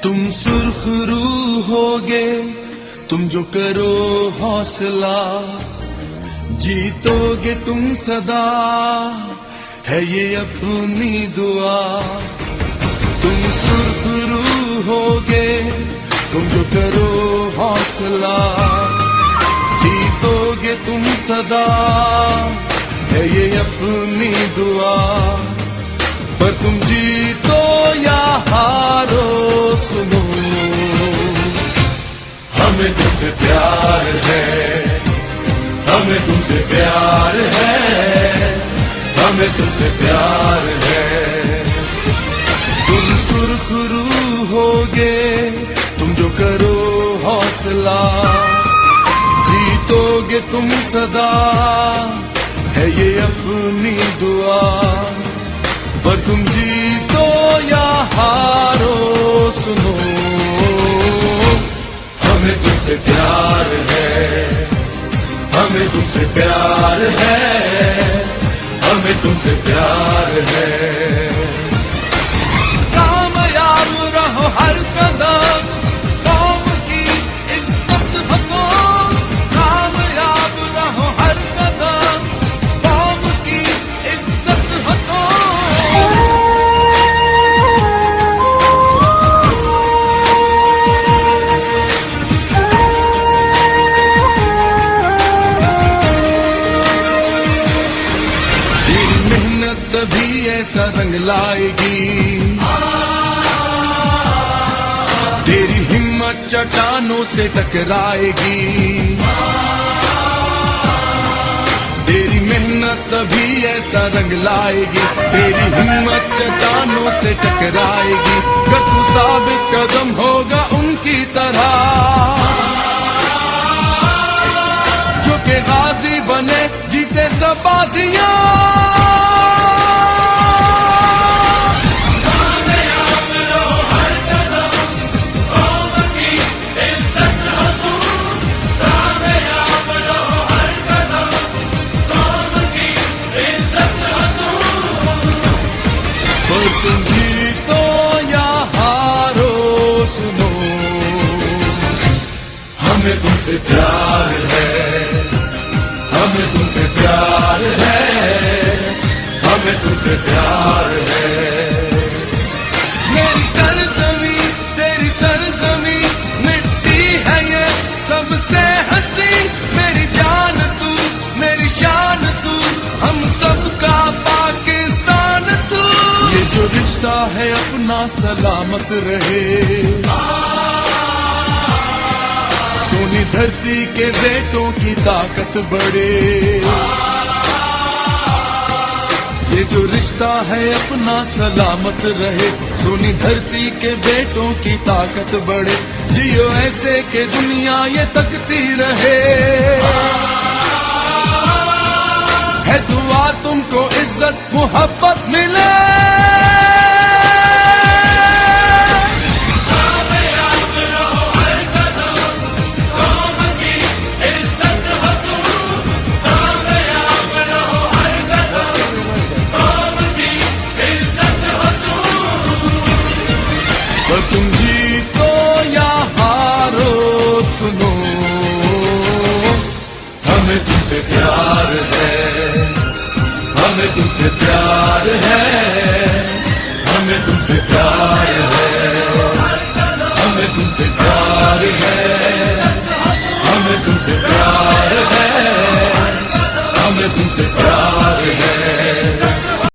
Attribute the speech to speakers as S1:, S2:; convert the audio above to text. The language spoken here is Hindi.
S1: तुम सुर्खरू होगे, तुम जो करो हौसला, जीतोगे तुम सदा, है ये अपनी दुआ। तुम सुर्खरू होगे, तुम जो करो हौसला, जीतोगे तुम सदा, है ये अपनी दुआ। पर तुम जीतो या हारो सुनो, हमें तुमसे प्यार है, हमें तुमसे प्यार है, हमें तुमसे प्यार है। तुम सुर्खरू होगे, तुम जो करो हौसला, जीतोगे तुम सदा, है ये अपनी दुआ। पर तुम जीतो या हारो सुनो, हमें तुमसे प्यार है, हमें तुमसे प्यार है, हमें तुमसे प्यार है। कामयाब रहो हर कदम, कौम की इज्जत हो तुम। कामयाब रहो हर कदम, कौम की इज्जत हो तुम। तभी ऐसा रंग लाएगी, तेरी हिम्मत चट्टानों से टकराएगी। तेरी मेहनत तभी ऐसा रंग लाएगी, तेरी हिम्मत चट्टानों से टकराएगी। अगर तू साबित कदम होगा उनकी तरह, जो के गाजी बने जीते सब बाजियां। तुम जीतो या हारो सुनो, हमें तुमसे प्यार है, हमें तुमसे प्यार है, हमें तुमसे प्यार है। मेरी सरजमीं तेरी सरजमीं, मिट्टी है ये सबसे हंसी। मेरी जान तू, मेरी शान तू, हम सबका पाकिस्तान तू। ये जो रिश्ता है अपना सलामत रहे, सोनी धरती के बेटों की ताकत बढ़े। ये जो रिश्ता है अपना सलामत रहे, सोनी धरती के बेटों की ताकत बढ़े। जियो ऐसे के दुनिया ये तकती रहे, है दुआ तुमको इज्जत मोहब्बत मिले। पर तुम जीतो या हारो सुनो, हमें तुमसे प्यार है, हमें तुमसे प्यार है, हमें तुमसे प्यार है, हमें तुमसे प्यार है, हमें तुमसे प्यार है, हमें तुमसे प्यार है।